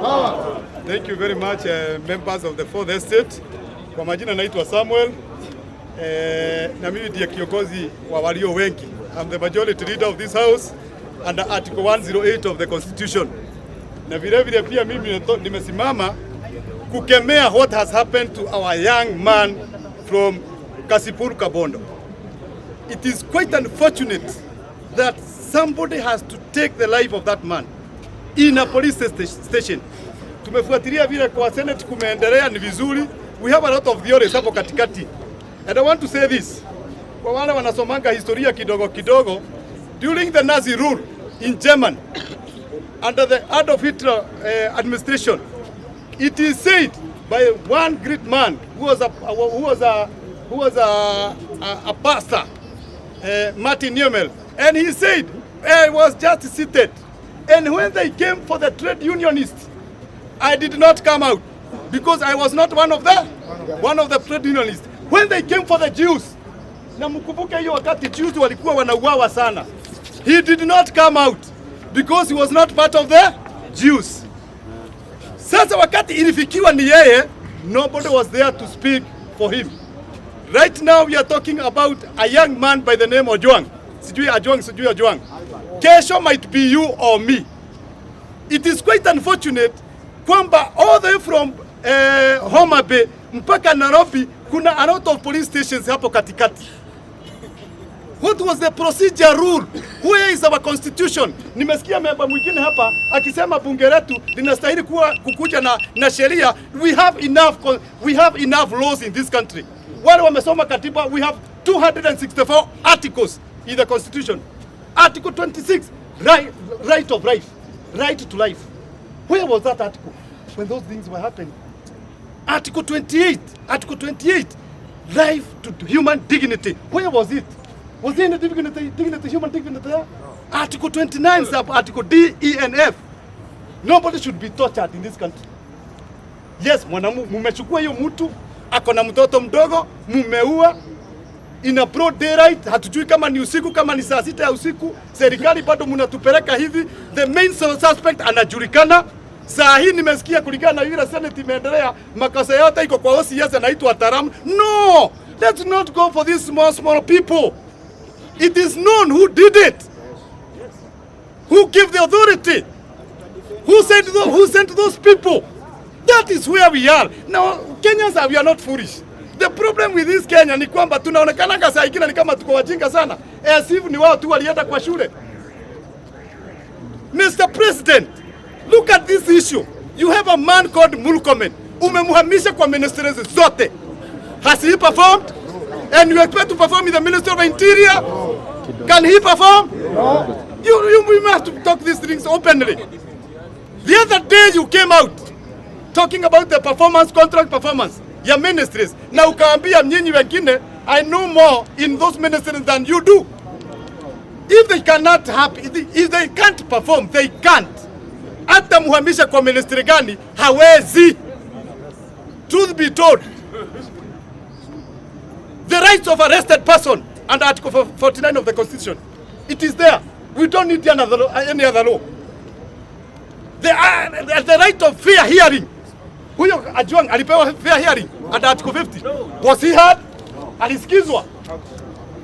Thank you very much, members of the Fourth Estate. Kwa majina naitwa Samuel. Na mimi ndiye kiongozi wa walio wengi. I'm the majority leader of this house under Article 108 of the Constitution. Na vile vile pia mimi nimesimama kukemea what has happened to our young man from Kasipul Kabondo. It is quite unfortunate that somebody has to take the life of that man in a police station. Tumefuatilia vile kwa Senate kumeendelea ni vizuri. We have a lot of theories hapo katikati. And I want to say this. Kwa wale wanasomanga historia kidogo kidogo, during the Nazi rule in Germany, under the Adolf Hitler administration, it is said by one great man who was a pastor, Martin Niemel, and he said, I was just seated, and when they came for the trade unionists, I did not come out because I was not one of the trade unionists. When they came for the Jews, na mkumbuke hiyo wakati Jews walikuwa wanauawa sana, he did not come out because he was not part of the Jews. Sasa wakati ilifikiwa ni yeye, nobody was there to speak for him. Right now we are talking about a young man by the name of Ojwang. Sijui Ojwang. Kesho might be you or me. It is quite unfortunate kwamba all the way from Homa Bay mpaka Nairobi kuna a lot of police stations hapo katikati. What was the procedure rule? Where is our constitution? Nimesikia member mwingine hapa akisema bunge letu linastahili kukuja na sheria. We have enough laws in this country. Wale wamesoma katiba, we have 264 articles in the constitution. Article 26, right of life, right to life. Where was that article when those things were happening? Article 28, life to human dignity. Where was it? Was there any dignity, human dignity there? Article 29, Article D, E, and F. Nobody should be tortured in this country. Yes, mumechukua hiyo mtu, akona mtoto mdogo, mumeua, in a broad daylight, hatujui kama ni usiku, kama ni saa 6 ya usiku, serikali bado mnatupeleka hivi, the main suspect anajulikana. Saa hii nimesikia kulingana na yule Senate imeendelea, makosa yote iko kwa OCS anaitwa Taram. No! Let's not go for these small people. It is known who did it. Who gave the authority? Who sent those people? That is where we are. Now, Kenyans we are not foolish. The problem with this Kenya ni kwamba tunaonekana saa ingine ni kama tuko wajinga sana. As if ni wao tu walienda kwa shule. Mr. President, look at this issue. You have a man called Murkomen. Umemuhamisha kwa ministries zote. Has he performed? And you expect to perform in the Ministry of Interior? Can he perform? No. You must talk these things openly. The other day you came out talking about the contract performance, your ministries. Na ukaambia mnyinyi wengine, I know more in those ministries than you do. If they can't perform, they can't. Hata muhamisha kwa ministry gani, hawezi. Truth be told, the rights of arrested person under Article 49 of the Constitution, it is there. We don't need any other law. The right of fair hearing. Huyo Ojwang alipewa fair hearing under Article 50. Was he heard? Alisikizwa.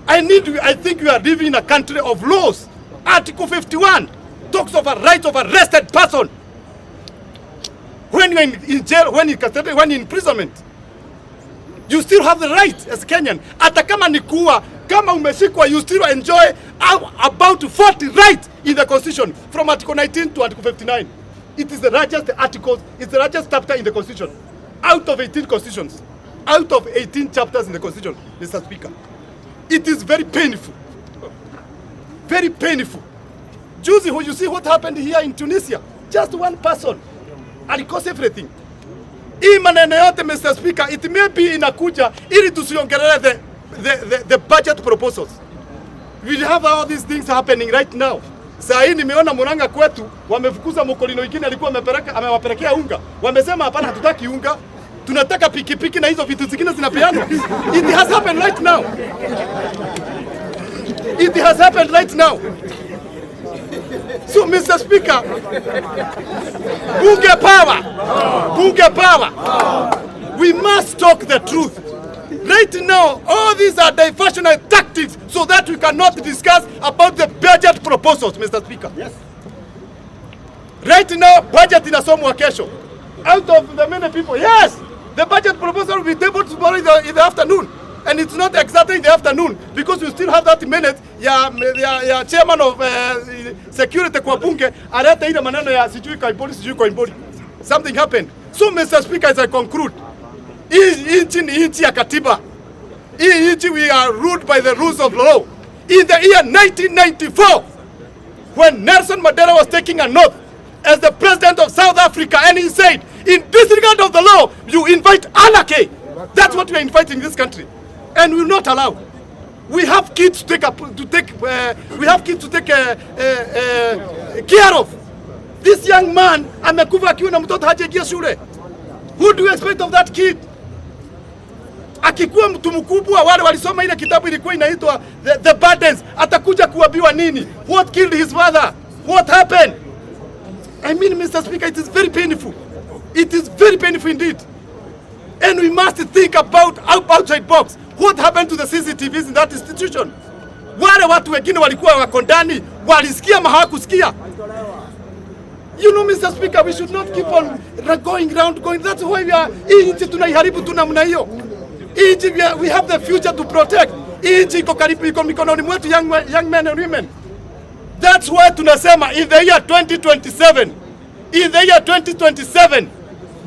I think we are living in a country of laws. Article 51 talks of a right of arrested person. When you're in jail, when you're in imprisonment, you still have the right as Kenyan. Hata kama ni kuwa, kama umeshikwa, you still enjoy about 40 rights in the Constitution from Article 19 to Article 59. It is the largest article, it's the largest chapter in the Constitution. Out of 18 constitutions, out of 18 chapters in the Constitution, Mr. Speaker. It is very painful. Very painful. Juzi, you see what happened here in Tunisia? Just one person. And it cost everything. Hii maneno yote, Mr. Speaker, it may be inakuja ili tusiongelele the budget proposals. We have all these things happening right now. Saa hii nimeona Murang'a kwetu wamefukuza mkolino wengine alikuwa amewapelekea unga. Wamesema hapana, hatutaki unga. Tunataka pikipiki na hizo vitu zingine zinapeanwa. It has happened right now. It has happened right now. So Mr. Speaker, bunge power. We must talk the truth. Right now, all these are diversionary tactics so that we cannot discuss about the budget proposals, Mr. Speaker. Yes. Right now, budget inasomwa kesho. Out of the many people, yes, the budget proposal will be tabled tomorrow in the afternoon. And it's not exactly in the afternoon because we still have that minute ya chairman of security kwa bunge aleta ile maneno ya sijui koimbori. Something happened. So Mr. Speaker, as I conclude, hii nchi ni nchi ya katiba. Hii nchi we are ruled by the rules of law. In the year 1994, when Nelson Mandela was taking an oath as the president of South Africa, and he said, in disregard of the law, you invite anarchy. That's what we are inviting in this country, and we will not allow. We have kids to take care of. This young man amekufa akiwa na mtoto hajaingia shule. Who do you expect of that kid? Akikuwa mtu mkubwa, wale walisoma ile kitabu ilikuwa inaitwa the Burdens, atakuja kuambiwa nini? What killed his father? What happened? I mean, Mr. Speaker, it is very painful. It is very painful indeed. And we must think about outside box. What happened to the CCTVs in that institution? Wale watu wengine walikuwa wako ndani, walisikia ama hawakusikia? You know, Mr. Speaker, we should not keep on going around. That's why we are hii nchi tunaiharibu tu namna hiyo. Hii nchi we have the future to protect. Hii nchi iko karibu, iko mikononi mwetu, young men and women. That's why tunasema in the year 2027,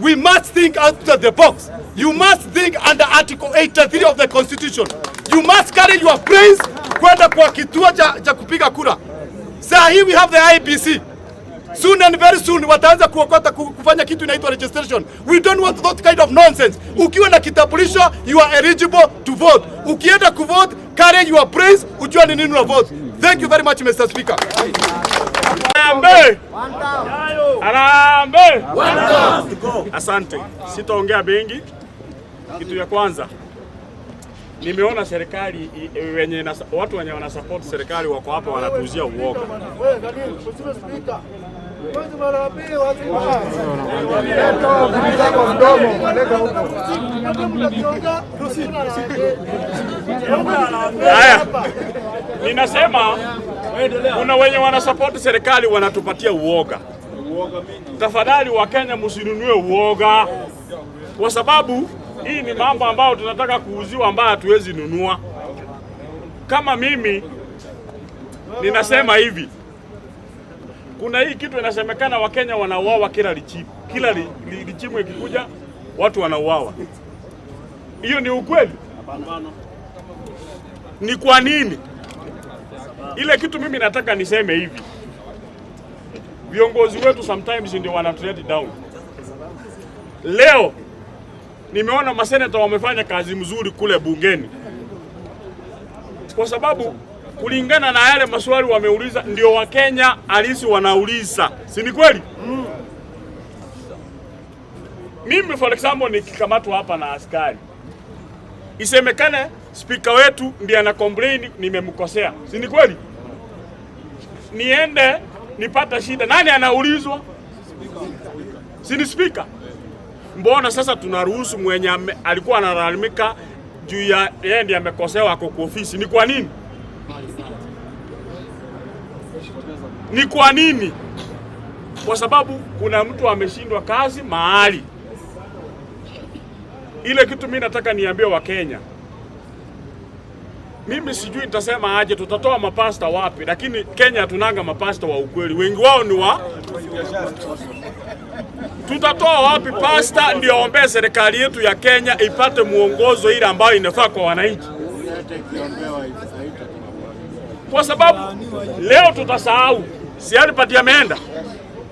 we must think out of the box. You must think under Article 83 of the Constitution. You must carry your brains kwenda kwa kituo cha kupiga kura. Saa hii we have the IBC. Soon and very soon wataanza kufanya kitu inaitwa registration. We don't want that kind of nonsense. Ukiwa na kitambulisho, you are eligible to vote. Ukienda kuvote, carry your brains, ujua ni nini una vote. Thank you very much, Mr. Speaker. Arambe! Asante. Sitaongea mengi. Kitu ya kwanza, nimeona serikali watu wenye wana support serikali wako hapa wanatuzia uoga. Haya, ninasema kuna wenye wana support serikali wanatupatia uoga. Tafadhali wa Kenya msinunue uoga, kwa sababu hii ni mambo ambayo tunataka kuuziwa ambayo hatuwezi nunua. Kama mimi ninasema hivi, kuna hii kitu inasemekana Wakenya wanauawa kila lichimu ikikuja watu wanauawa. Hiyo ni ukweli? Ni kwa nini? Ile kitu mimi nataka niseme hivi, viongozi wetu sometimes ndio wanatulet down. Leo nimeona maseneta wamefanya kazi mzuri kule bungeni, kwa sababu kulingana na yale maswali wameuliza ndio Wakenya halisi wanauliza. Si ni kweli? Mimi for example nikikamatwa hapa na askari, isemekane speaker wetu ndiye ana complain nimemkosea. Si ni kweli? Niende nipata shida, nani anaulizwa? Si ni speaker? Mbona sasa tunaruhusu mwenye alikuwa analalamika juu ya yeye ndiye amekosewa ako kwa ofisi? Ni kwa nini? Ni kwa nini? Kwa sababu kuna mtu ameshindwa kazi mahali. Ile kitu mimi nataka niambie wa Kenya. Mimi sijui nitasema aje, tutatoa mapasta wapi, lakini Kenya tunanga mapasta wa ukweli. Wengi wao ni wa tutatoa wapi pasta ndio ombe serikali yetu ya Kenya ipate muongozo ile ambayo inafaa kwa wananchi. Kwa sababu leo tutasahau, si alipati ameenda,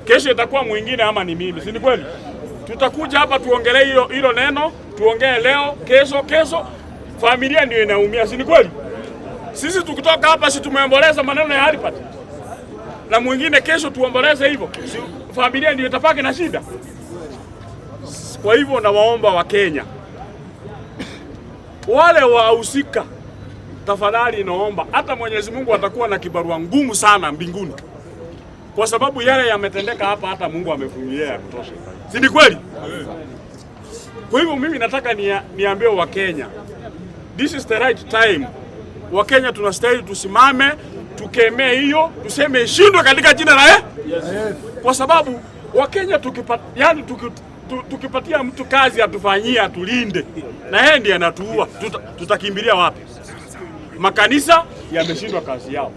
kesho itakuwa mwingine ama ni mimi. Si ni kweli? Tutakuja hapa tuongelee hilo neno, tuongee leo, kesho familia ndio inaumia. Si ni kweli? Sisi tukitoka hapa si tumeomboleza maneno ya alipati, na mwingine kesho tuomboleze hivyo, si familia ndio itapaki na shida. Kwa hivyo nawaomba wa Kenya wale wahusika, tafadhali naomba, hata Mwenyezi Mungu atakuwa na kibarua ngumu sana mbinguni. kwa sababu yale yametendeka hapa, hata Mungu amevumilia ya kutosha, si ni kweli? Kwa hivyo mimi nataka niambie Wakenya, this is the right time. Wakenya tunastahili tusimame, tukemee hiyo, tuseme ishindwe katika jina la kwa sababu Wakenya tukipatia mtu kazi atufanyie, atulinde, na yeye ndiye anatuua, tutakimbilia wapi? Makanisa yameshindwa kazi yao,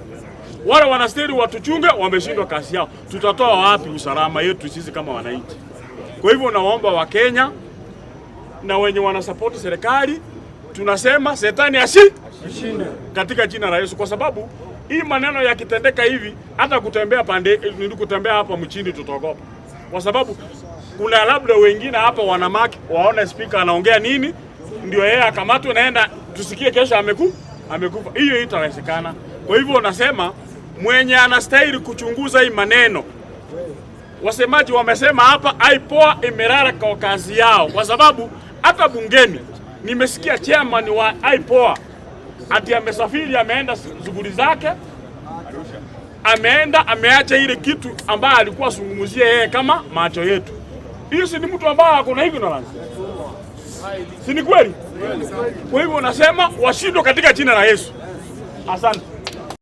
wale wanastahili watuchunge wameshindwa kazi yao, tutatoa wapi usalama yetu sisi kama wananchi? Kwa hivyo nawaomba Wakenya na wenye wanasupport serikali, tunasema shetani ashinde katika jina la Yesu, kwa sababu hii maneno yakitendeka hivi, hata kutembea hapa mchini tutaogopa, kwa sababu kuna labda wengine hapa wanamaki waone speaker anaongea nini, ndio yeye akamatwe naenda tusikie kesho amekufa. Hiyo itawezekana. Kwa hivyo nasema mwenye anastahili kuchunguza hii maneno, wasemaji wamesema hapa IPOA imelala kwa kazi yao, kwa sababu hata bungeni nimesikia chairman wa IPOA ati amesafiri, ameenda shughuli zake, ameacha ile kitu ambayo alikuwa zungumzia yeye kama macho yetu. Hiyo si ni mtu ambaye akona ignorance, si ni kweli? Kwa hivyo nasema washindwe katika jina la Yesu. Asante.